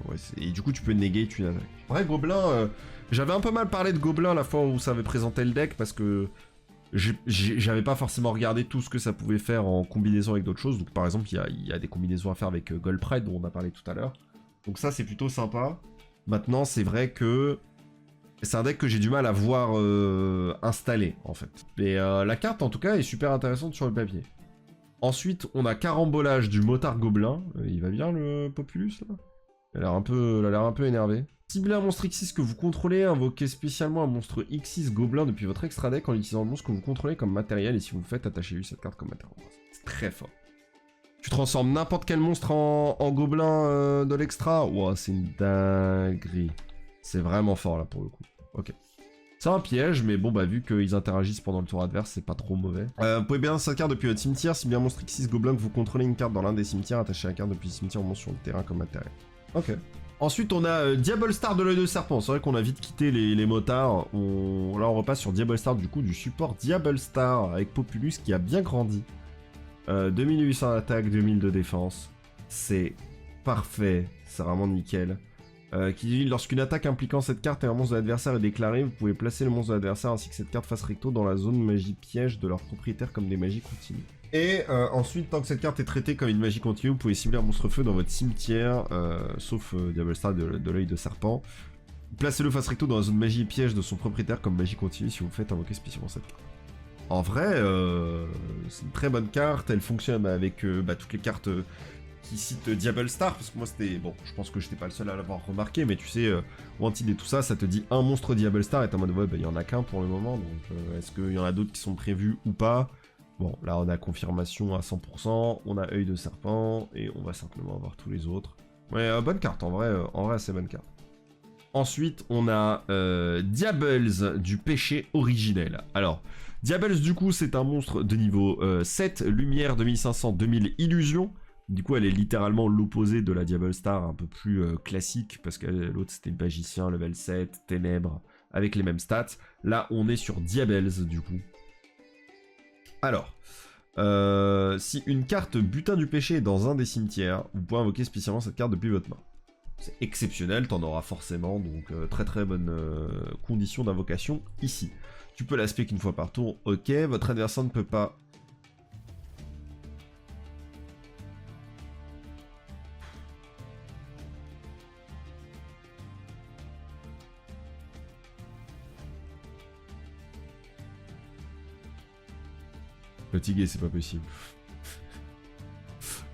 Ouais, et du coup, tu peux néguer une attaque. Ouais, gobelin... J'avais un peu mal parlé de gobelin la fois où ça avait présenté le deck, parce que... J'avais pas forcément regardé tout ce que ça pouvait faire en combinaison avec d'autres choses. Donc par exemple, il y a des combinaisons à faire avec Gold Pride dont on a parlé tout à l'heure. Donc ça, c'est plutôt sympa. Maintenant, c'est vrai que c'est un deck que j'ai du mal à voir installé, en fait. Mais la carte, en tout cas, est super intéressante sur le papier. Ensuite, on a Carambolage du Motard Gobelin. Il va bien, le Populus, là? Il a l'air un peu énervé. Ciblez un monstre X6 que vous contrôlez, invoquez spécialement un monstre X6 gobelin depuis votre extra deck en utilisant le monstre que vous contrôlez comme matériel, et si vous le faites, attachez-lui cette carte comme matériel. C'est très fort. Tu transformes n'importe quel monstre en gobelin de l'extra. Wow, c'est une dinguerie. C'est vraiment fort là pour le coup. Ok. C'est un piège, mais bon, bah vu qu'ils interagissent pendant le tour adverse, c'est pas trop mauvais. Vous pouvez bien cette carte depuis votre cimetière. Si bien un monstre X6 gobelin que vous contrôlez une carte dans l'un des cimetières, attachez la carte depuis le cimetière au monstre sur le terrain comme matériel. Ok. Ensuite, on a Diable Star de l'œil de serpent. C'est vrai qu'on a vite quitté les motards. Là, on repasse sur Diable Star, du coup, du support Diable Star avec Populus qui a bien grandi. 2800 d'attaque, 2000 de défense. C'est parfait. C'est vraiment nickel. Qui dit, lorsqu'une attaque impliquant cette carte et un monstre de l'adversaire est déclarée, vous pouvez placer le monstre de l'adversaire ainsi que cette carte face recto dans la zone magie piège de leur propriétaire comme des magies continues. Et ensuite, tant que cette carte est traitée comme une magie continue, vous pouvez cibler un monstre feu dans votre cimetière, sauf Diable Star de l'œil de serpent. Placez-le face recto dans la zone magie piège de son propriétaire comme magie continue si vous faites invoquer spécialement cette carte. En vrai, c'est une très bonne carte, elle fonctionne avec toutes les cartes qui citent Diable Star, parce que moi c'était... Bon, je pense que j'étais pas le seul à l'avoir remarqué, mais tu sais, Wanted et tout ça, ça te dit un monstre Diable Star, et t'es en mode, ouais, bah il y en a qu'un pour le moment, donc est-ce qu'il y en a d'autres qui sont prévus ou pas? Bon, là on a confirmation à 100%, on a œil de serpent, et on va simplement avoir tous les autres. Ouais, bonne carte, en vrai assez bonne carte. Ensuite, on a Diables du péché originel. Alors, Diables du coup, c'est un monstre de niveau 7, lumière 2500, 2000 illusion. Du coup, elle est littéralement l'opposé de la Diable Star, un peu plus classique, parce que l'autre c'était magicien, level 7, ténèbres, avec les mêmes stats. Là, on est sur Diables du coup. Alors, si une carte butin du péché est dans un des cimetières, vous pouvez invoquer spécialement cette carte depuis votre main. C'est exceptionnel, t'en auras forcément, donc très très bonne condition d'invocation ici. Tu peux l'aspect qu'une fois par tour, ok, votre adversaire ne peut pas... Fatigué, c'est pas possible.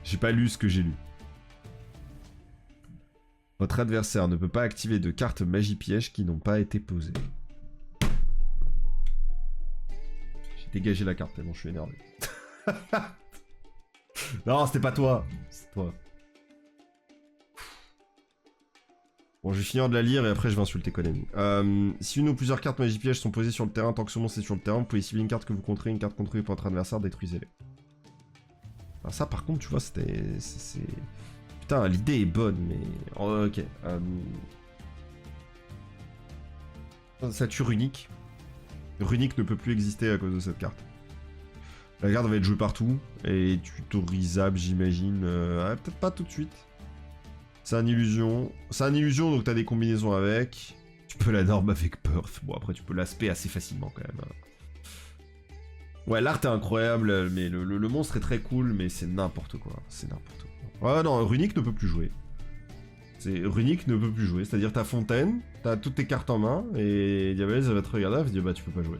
J'ai pas lu ce que j'ai lu. Votre adversaire ne peut pas activer de cartes magie piège qui n'ont pas été posées. J'ai dégagé la carte tellement je suis énervé. Non, c'était pas toi. C'est toi. Bon, je vais finir de la lire et après je vais insulter Konami. Si une ou plusieurs cartes magie piège sont posées sur le terrain, tant que ce monstre est sur le terrain, vous pouvez cibler une carte que vous contrôlez, une carte contrôlée par votre adversaire, détruisez-les. Alors ça par contre, tu vois, c'était... Putain, l'idée est bonne, mais... Oh, ok. Ça tue Runic. Runic ne peut plus exister à cause de cette carte. La carte va être jouée partout, et tutorisable, j'imagine. Peut-être pas tout de suite. C'est une illusion. C'est une illusion, donc t'as des combinaisons avec. Tu peux la norme avec Perth. Bon, après, tu peux l'aspect assez facilement, quand même. Ouais, l'art est incroyable, mais le monstre est très cool, mais c'est n'importe quoi. C'est n'importe quoi. Ouais, non, Runic ne peut plus jouer. Runic ne peut plus jouer. C'est-à-dire, t'as Fontaine, t'as toutes tes cartes en main, et Diabèze, elle va te regarder, elle va te dire, bah, tu peux pas jouer.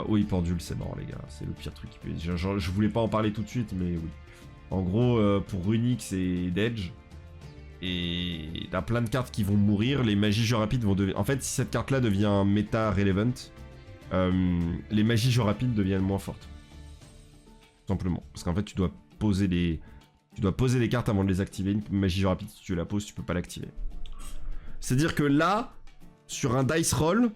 Oui, Pendule, c'est mort, les gars. C'est le pire truc qui peut... Je voulais pas en parler tout de suite, mais oui. En gros, pour Runic, c'est Dedge. Et t'as plein de cartes qui vont mourir. Les magies jeux rapides vont devenir... En fait, si cette carte-là devient méta relevant, les magies jeux rapides deviennent moins fortes. Tout simplement. Parce qu'en fait, tu dois poser des cartes avant de les activer. Une magie jeu rapide, si tu la poses, tu peux pas l'activer. C'est-à-dire que là, sur un dice roll,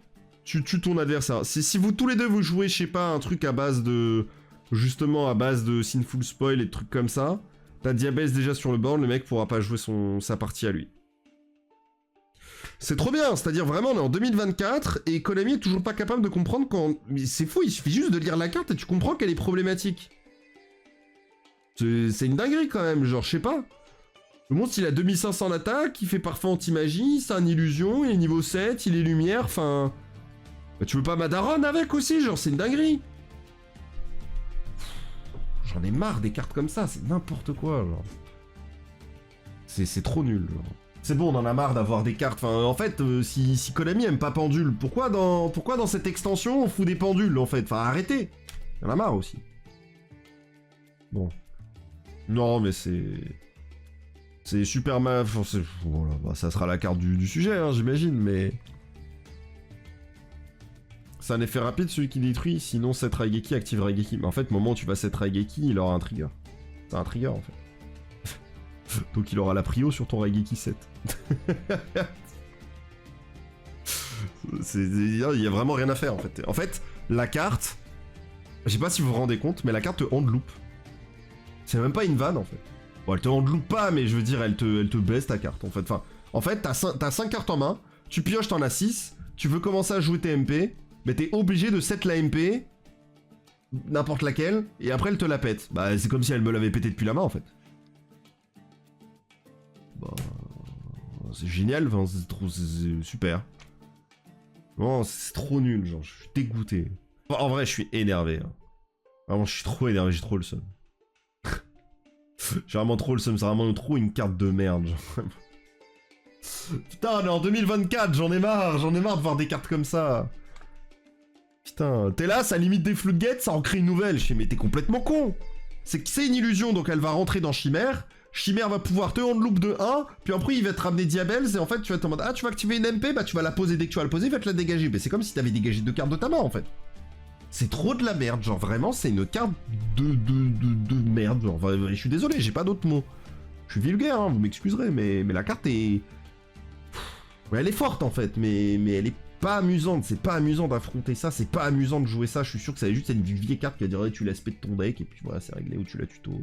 tu tues ton adversaire. Si vous tous les deux vous jouez, je sais pas, un truc à base de... Justement, à base de Sinful Spoil et de trucs comme ça, t'as Diabèze déjà sur le board, le mec pourra pas jouer sa partie à lui. C'est trop bien, c'est-à-dire vraiment on est en 2024 et Konami est toujours pas capable de comprendre quand... C'est fou, il suffit juste de lire la carte et tu comprends qu'elle est problématique. C'est une dinguerie quand même, genre je sais pas. Le monstre il a 2500 d'attaque, il fait parfait anti-magie, c'est une illusion, il est niveau 7, il est lumière, enfin... Bah, tu veux pas Madaron avec aussi, genre c'est une dinguerie. J'en ai marre des cartes comme ça, c'est n'importe quoi, genre. C'est trop nul, genre. C'est bon, on en a marre d'avoir des cartes, enfin, en fait, si Konami aime pas Pendule, pourquoi dans cette extension on fout des pendules, en fait? Enfin, arrêtez. On en a marre aussi. Bon. Non, mais c'est super mal... Enfin, voilà, bah, ça sera la carte du sujet, hein, j'imagine, mais... C'est un effet rapide, celui qui détruit, sinon set Raigeki active Raigeki. Mais en fait, au moment où tu vas set Raigeki, il aura un trigger. C'est un trigger, en fait. Donc il aura la prio sur ton Raigeki 7. Il y a vraiment rien à faire, en fait. En fait, la carte... Je sais pas si vous vous rendez compte, mais la carte te handloop. C'est même pas une vanne, en fait. Bon, elle te handloop pas, mais je veux dire, elle te baisse ta carte, en fait. Enfin, en fait, t'as 5 cartes en main, tu pioches, t'en as 6, tu veux commencer à jouer tes MP... Mais t'es obligé de set la MP, n'importe laquelle, et après elle te la pète. Bah c'est comme si elle me l'avait pété depuis la main en fait. Bah... C'est génial, enfin, c'est super. Non, c'est trop nul, genre, je suis dégoûté. Enfin, en vrai, je suis énervé. Hein. Vraiment, je suis trop énervé, j'ai trop le seum. J'ai vraiment trop le seum, c'est vraiment trop une carte de merde, genre. Putain, on est en 2024, j'en ai marre de voir des cartes comme ça. Putain, t'es là, ça limite des floodgates, ça en crée une nouvelle. Je fais, mais t'es complètement con. C'est une illusion, donc elle va rentrer dans Chimère. Chimère va pouvoir te handloop de 1, puis après il va te ramener Diabèze, et en fait tu vas te demander, ah tu vas activer une MP, bah tu vas la poser, dès que tu vas la poser, il va te la dégager. Mais c'est comme si t'avais dégagé 2 cartes de ta main en fait. C'est trop de la merde, genre vraiment c'est une carte de merde, genre je suis désolé, j'ai pas d'autres mots. Je suis vulgaire, hein, vous m'excuserez, mais la carte est... Ouais, elle est forte en fait, mais elle est pas amusante, c'est pas amusant d'affronter ça, c'est pas amusant de jouer ça, je suis sûr que ça va juste être une vieille carte qui va dire tu laisses péter ton deck et puis voilà c'est réglé ou tu la tuto.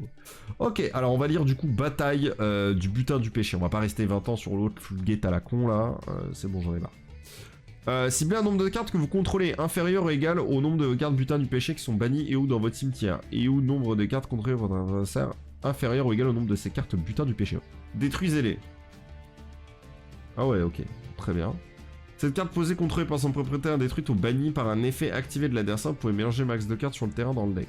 Ok, alors on va lire du coup bataille du butin du péché, on va pas rester 20 ans sur l'autre floodgate à la con là, c'est bon j'en ai marre. Ciblez un nombre de cartes que vous contrôlez inférieur ou égal au nombre de cartes butin du péché qui sont bannies et ou dans votre cimetière, et ou nombre de cartes contrôlées par votre adversaire inférieur ou égal au nombre de ces cartes butin du péché. Détruisez-les. Ah ouais ok, très bien. Cette carte posée contrôlée par son propriétaire détruite ou bannie par un effet activé de l'adversaire, vous pouvez mélanger max de cartes sur le terrain dans le deck.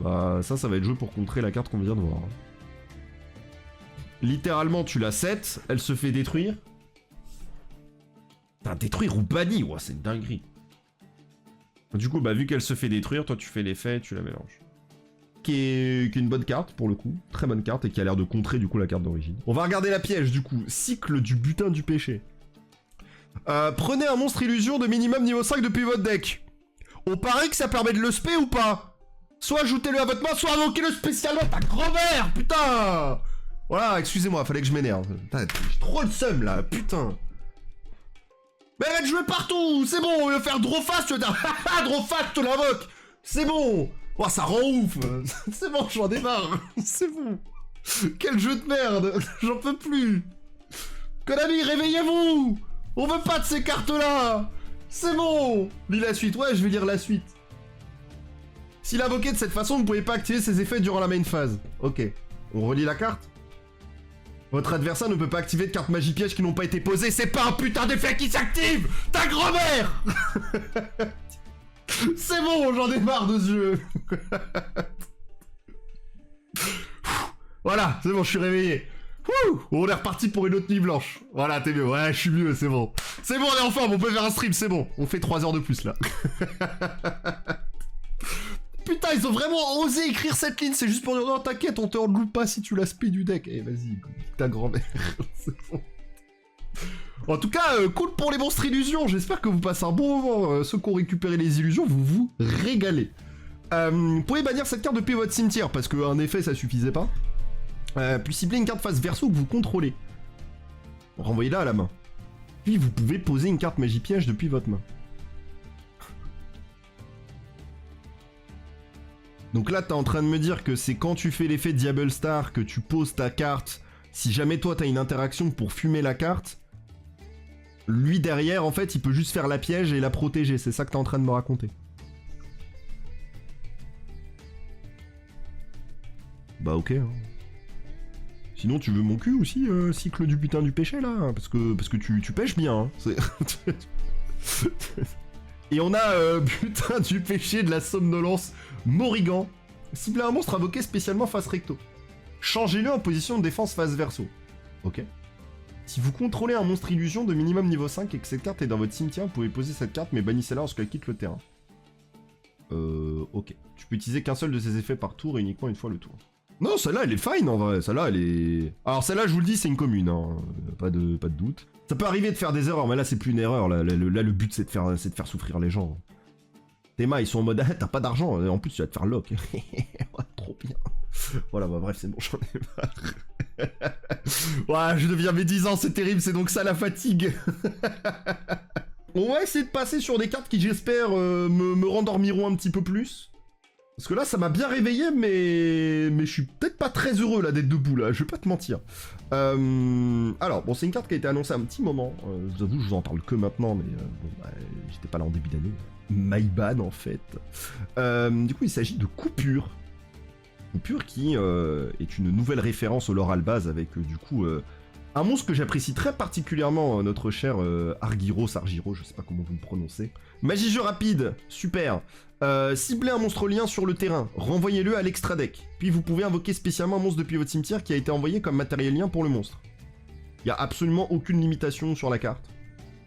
Bah ça va être joué pour contrer la carte qu'on vient de voir. Littéralement tu la set, elle se fait détruire. Putain, détruire ou banni, ouais, c'est une dinguerie. Du coup bah vu qu'elle se fait détruire, toi tu fais l'effet et tu la mélanges. Qui est une bonne carte pour le coup, très bonne carte et qui a l'air de contrer du coup la carte d'origine. On va regarder la piège du coup, cycle du butin du péché. Prenez un monstre illusion de minimum niveau 5 depuis votre deck. On parie que ça permet de le spé ou pas? Soit ajoutez-le à votre main, soit invoquez-le spécialement, ta grand-mère, putain. Voilà, excusez-moi, fallait que je m'énerve. J'ai trop le seum là, putain. Mais arrête de jouer partout, c'est bon, on va faire draw fast, tu vas dire, haha, draw fast, je te l'invoque. C'est bon. Oh, ça rend ouf. C'est bon, j'en démarre. C'est bon. Quel jeu de merde. J'en peux plus. Konami, réveillez-vous. On veut pas de ces cartes-là. C'est bon. Lis la suite, ouais, je vais lire la suite. S'il invoquait de cette façon, vous pouvez pas activer ses effets durant la main phase. Ok. On relit la carte. Votre adversaire ne peut pas activer de cartes magie pièges qui n'ont pas été posées. C'est pas un putain d'effet qui s'active. Ta grand-mère. C'est bon, j'en ai marre de ce jeu. Voilà, c'est bon, je suis réveillé. On est reparti pour une autre nuit blanche. Voilà, t'es mieux. Ouais, je suis mieux, c'est bon. C'est bon, on est en forme, on peut faire un stream, c'est bon. On fait 3 heures de plus, là. Putain, ils ont vraiment osé écrire cette ligne, c'est juste pour dire non, t'inquiète, on te reloue pas si tu l'aspect du deck. Eh, vas-y, ta grand-mère. C'est bon. En tout cas, cool pour les monstres illusions. J'espère que vous passez un bon moment. Ceux qui ont récupéré les illusions, vous vous régalez. Vous pouvez bannir cette carte depuis votre cimetière, parce qu'un effet, ça suffisait pas. Puis cibler une carte face verso que vous contrôlez. Renvoyez-la à la main. Puis vous pouvez poser une carte magie piège depuis votre main. Donc là, t'es en train de me dire que c'est quand tu fais l'effet Diable Star que tu poses ta carte. Si jamais toi, t'as une interaction pour fumer la carte, lui derrière, en fait, il peut juste faire la piège et la protéger. C'est ça que t'es en train de me raconter. Bah ok. Hein. Sinon, tu veux mon cul aussi, cycle du putain du péché, là hein, parce que tu pêches bien. Hein. Et on a putain du péché de la somnolence Morrigan. Ciblez un monstre invoqué spécialement face recto. Changez-le en position de défense face verso. Ok. Si vous contrôlez un monstre illusion de minimum niveau 5 et que cette carte est dans votre cimetière, vous pouvez poser cette carte mais bannissez-la lorsqu'elle quitte le terrain. Ok. Tu peux utiliser qu'un seul de ces effets par tour et uniquement une fois le tour. Non, celle-là, elle est fine en vrai. Celle-là, elle est... Alors celle-là, je vous le dis, c'est une commune. Hein. Pas de doute. Ça peut arriver de faire des erreurs, mais là, c'est plus une erreur. Là, le but, c'est de faire souffrir les gens. Tes mains, ils sont en mode, ah, t'as pas d'argent. En plus, tu vas te faire lock. Trop bien. Voilà, bah bref, c'est bon, j'en ai marre. Ouais, je deviens médisant, c'est terrible, c'est donc ça la fatigue. On va essayer de passer sur des cartes qui, j'espère, me rendormiront un petit peu plus. Parce que là, ça m'a bien réveillé, mais je suis peut-être pas très heureux, là, d'être debout, là, je vais pas te mentir. Alors, bon, c'est une carte qui a été annoncée un petit moment. Je vous avoue, je vous en parle que maintenant, mais bon, bah, j'étais pas là en début d'année. My bad, en fait. Du coup, il s'agit de Coupure. Coupure qui est une nouvelle référence au lore Albaz avec, du coup, un monstre que j'apprécie très particulièrement, notre cher Argyros, je sais pas comment vous le prononcez. Magie jeu rapide, super. Ciblez un monstre lien sur le terrain, renvoyez-le à l'extra deck. Puis vous pouvez invoquer spécialement un monstre depuis votre cimetière qui a été envoyé comme matériel lien pour le monstre. Il y a absolument aucune limitation sur la carte.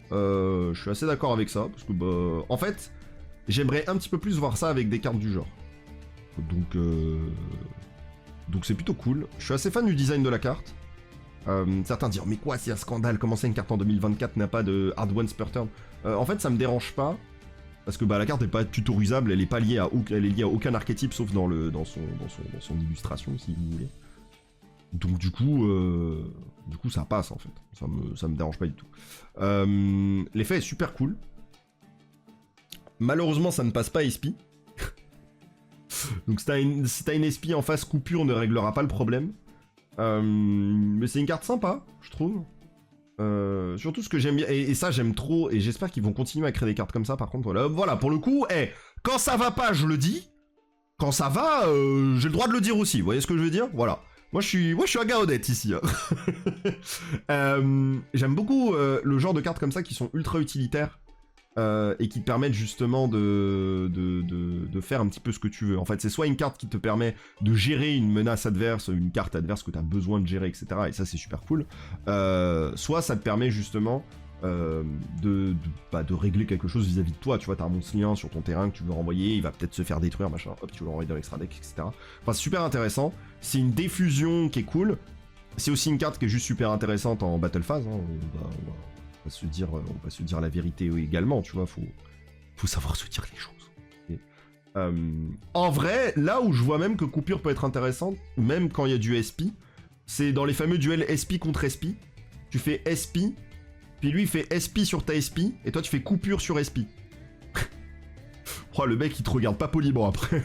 Je suis assez d'accord avec ça, parce que bah, en fait, j'aimerais un petit peu plus voir ça avec des cartes du genre. Donc c'est plutôt cool. Je suis assez fan du design de la carte. Certains diront mais quoi, c'est un scandale, comment ça une carte en 2024 n'a pas de hard once per turn. En fait ça me dérange pas, parce que bah, la carte n'est pas tutorisable, elle est pas liée à aucun archétype sauf dans son illustration si vous voulez. Donc du coup ça passe en fait, ça me dérange pas du tout. L'effet est super cool. Malheureusement ça ne passe pas SP. Donc si t'as une SP en face, Coupure ne réglera pas le problème. Mais c'est une carte sympa, je trouve. Surtout ce que j'aime bien, et ça j'aime trop, et j'espère qu'ils vont continuer à créer des cartes comme ça par contre. Voilà, pour le coup, quand ça va pas, je le dis. Quand ça va, j'ai le droit de le dire aussi, vous voyez ce que je veux dire? Voilà. Moi je suis un gars honnête ici. Hein. J'aime beaucoup le genre de cartes comme ça qui sont ultra utilitaires. Et qui te permettent justement de faire un petit peu ce que tu veux. En fait, c'est soit une carte qui te permet de gérer une menace adverse, une carte adverse que tu as besoin de gérer, etc. Et ça, c'est super cool. Soit ça te permet justement de régler quelque chose vis-à-vis de toi. Tu vois, t'as un monstre lien sur ton terrain que tu veux renvoyer, il va peut-être se faire détruire, machin. Hop, tu veux le renvoyer dans l'extra deck, etc. Enfin, c'est super intéressant. C'est une diffusion qui est cool. C'est aussi une carte qui est juste super intéressante en battle phase. Hein. On va se dire la vérité également, tu vois, faut savoir se dire les choses. Et, en vrai, là où je vois même que Coupure peut être intéressante, même quand il y a du SP, C'est dans les fameux duels SP contre SP. Tu fais SP, puis lui il fait SP sur ta SP, et toi tu fais coupure sur SP. Oh, le mec il te regarde pas poliment après.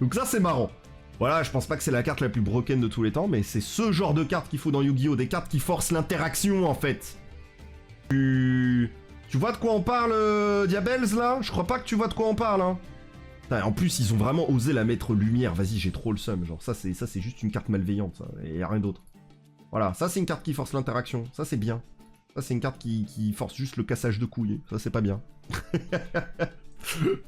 Donc ça c'est marrant. Voilà, je pense pas que c'est la carte la plus broken de tous les temps, mais c'est ce genre de carte qu'il faut dans Yu-Gi-Oh! Des cartes qui forcent l'interaction en fait. Tu vois de quoi on parle, Diabels là? Je crois pas que tu vois de quoi on parle, hein. Putain, en plus, ils ont vraiment osé la mettre lumière. Vas-y, j'ai trop le seum. Genre, ça c'est juste une carte malveillante, ça. Et y a rien d'autre. Voilà, ça c'est une carte qui force l'interaction. Ça c'est bien. Ça c'est une carte qui force juste le cassage de couilles. Ça c'est pas bien.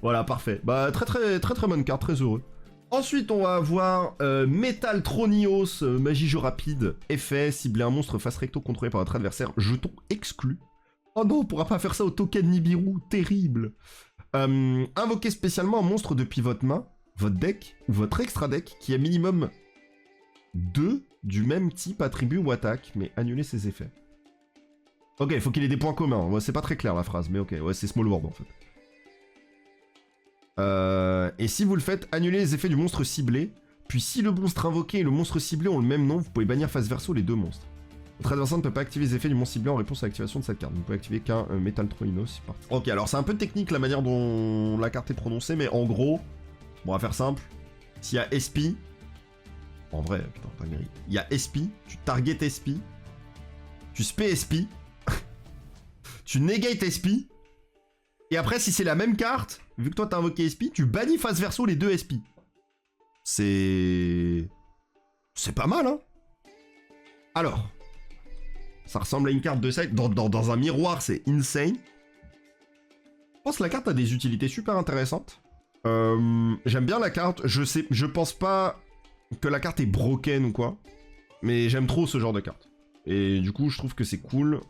Voilà, parfait. Bah, très bonne carte, très heureux. Ensuite, on va avoir Metal Tronios, magie jeu rapide, effet, cibler un monstre face recto contrôlé par votre adversaire, jeton exclu. Oh non, on pourra pas faire ça au token Nibiru, terrible. Invoquez spécialement un monstre depuis votre main, votre deck ou votre extra deck qui a minimum 2 du même type, attribut ou attaque, mais annulez ses effets. Ok, il faut qu'il ait des points communs. Ouais, c'est pas très clair la phrase, mais ok, ouais, c'est Small World en fait. Et si vous le faites, annulez les effets du monstre ciblé, puis si le monstre invoqué et le monstre ciblé ont le même nom, vous pouvez bannir face verso les deux monstres. Votre adversaire ne peut pas activer les effets du monstre ciblé en réponse à l'activation de cette carte. Vous pouvez activer qu'un Metal Tronios. Ok, alors c'est un peu technique la manière dont la carte est prononcée, mais en gros, bon, on va faire simple. S'il y a SP, en vrai, putain, t'as mérité. Il y a SP, tu target SP, tu spé SP, tu negate SP, et après, si c'est la même carte, vu que toi t'as invoqué SP, tu bannis face verso les deux SP. C'est pas mal, hein. Alors, ça ressemble à une carte de side. Dans un miroir, c'est insane. Je pense que la carte a des utilités super intéressantes. J'aime bien la carte. Je pense pas que la carte est broken ou quoi. Mais j'aime trop ce genre de carte. Et du coup, je trouve que c'est cool.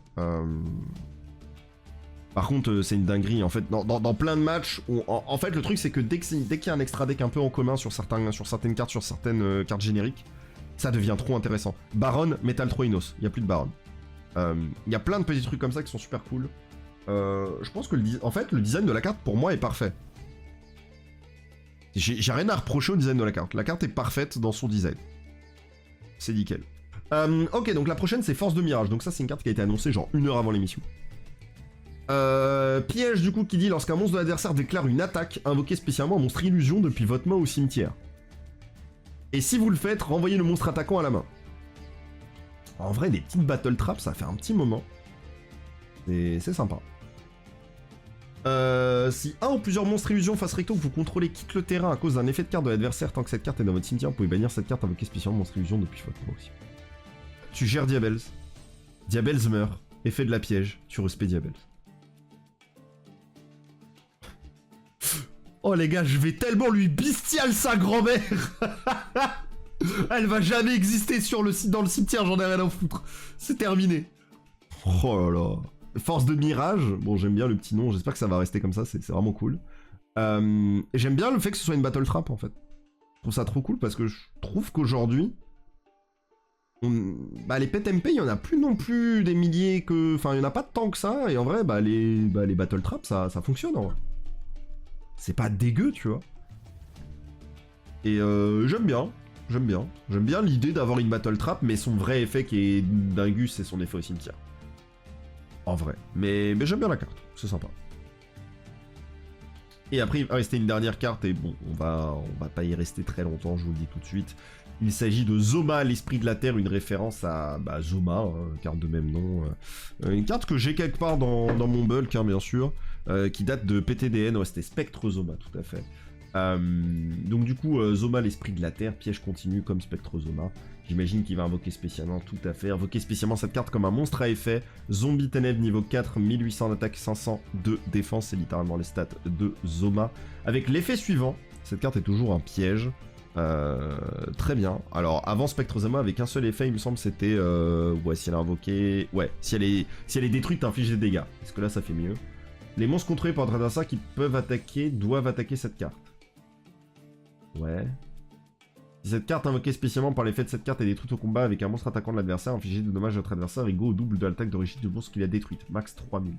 Par contre, c'est une dinguerie. En fait, dans plein de matchs, en fait, le truc, c'est que dès qu'il y a un extra deck un peu en commun sur certaines cartes, sur certaines cartes génériques, ça devient trop intéressant. Baron, Metal Tronios. Il n'y a plus de Baron. Il y a plein de petits trucs comme ça qui sont super cool. Je pense que en fait, le design de la carte, pour moi, est parfait. J'ai rien à reprocher au design de la carte. La carte est parfaite dans son design. C'est nickel. Ok, donc la prochaine, c'est Force de Mirage. Donc ça, c'est une carte qui a été annoncée genre 1 heure avant l'émission. Piège du coup qui dit lorsqu'un monstre de l'adversaire déclare une attaque, invoquez spécialement un monstre illusion depuis votre main au cimetière. Et si vous le faites, renvoyez le monstre attaquant à la main. En vrai, des petites battle traps, ça fait un petit moment. Et c'est sympa. Si un ou plusieurs monstres illusions face recto que vous contrôlez quittent le terrain à cause d'un effet de carte de l'adversaire, tant que cette carte est dans votre cimetière, vous pouvez bannir cette carte invoquée spécialement monstre illusion depuis votre main aussi. Tu gères Diabels. Diabels meurt. Effet de la piège. Tu respectes Diabels. Oh les gars, je vais tellement lui bestial sa grand-mère. Elle va jamais exister dans le cimetière, j'en ai rien à foutre. C'est terminé. Oh là là. Force de Mirage. Bon, j'aime bien le petit nom, j'espère que ça va rester comme ça, c'est vraiment cool. J'aime bien le fait que ce soit une battle trap en fait. Je trouve ça trop cool parce que je trouve qu'aujourd'hui, les PTMP, il y en a plus non plus des milliers que... Enfin, il y en a pas tant que ça, et en vrai, les battle traps, ça fonctionne en vrai. C'est pas dégueu, tu vois. Et j'aime bien l'idée d'avoir une battle trap, mais son vrai effet qui est dingus, c'est son effet au cimetière. En vrai. Mais j'aime bien la carte, c'est sympa. Et après, il va rester une dernière carte, et bon, on va pas y rester très longtemps, je vous le dis tout de suite. Il s'agit de Zoma, l'esprit de la Terre, une référence à Zoma, carte de même nom. Une carte que j'ai quelque part dans mon bulk, hein, bien sûr, qui date de PTDN, ouais, c'était Spectre Zoma, tout à fait. Donc du coup, Zoma, l'esprit de la Terre, piège continu comme Spectre Zoma. J'imagine qu'il va invoquer spécialement, tout à fait. Invoquer spécialement cette carte comme un monstre à effet. Zombie Ténèbres niveau 4, 1800 d'attaque, 500 de défense, c'est littéralement les stats de Zoma. Avec l'effet suivant, cette carte est toujours un piège. Très bien. Alors avant Spectre Zoma avec un seul effet, il me semble c'était ouais, si elle a invoqué, ouais, si elle est détruite, t'infliges des dégâts. Parce que là ça fait mieux. Les monstres contrôlés par votre adversaire qui peuvent attaquer doivent attaquer cette carte. Ouais. Si cette carte invoquée spécialement par l'effet de cette carte est détruite au combat avec un monstre attaquant de l'adversaire, infligez des dommages à votre adversaire égaux au double de l'attaque d'origine du monstre qu'il a détruite. Max 3000.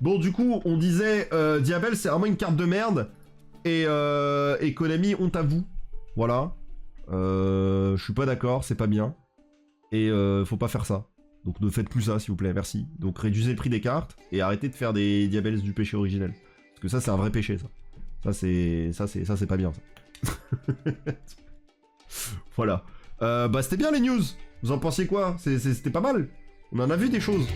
Bon, du coup, on disait Diabel, c'est vraiment une carte de merde. et Konami, honte à vous. Voilà. Je suis pas d'accord, c'est pas bien. Et faut pas faire ça. Donc ne faites plus ça, s'il vous plaît, merci. Donc réduisez le prix des cartes et arrêtez de faire des Diabelles du péché originel. Parce que ça, c'est un vrai péché, ça. Ça, c'est pas bien, ça. Voilà. Bah, c'était bien les news. Vous en pensiez quoi? C'était pas mal. On en a vu des choses.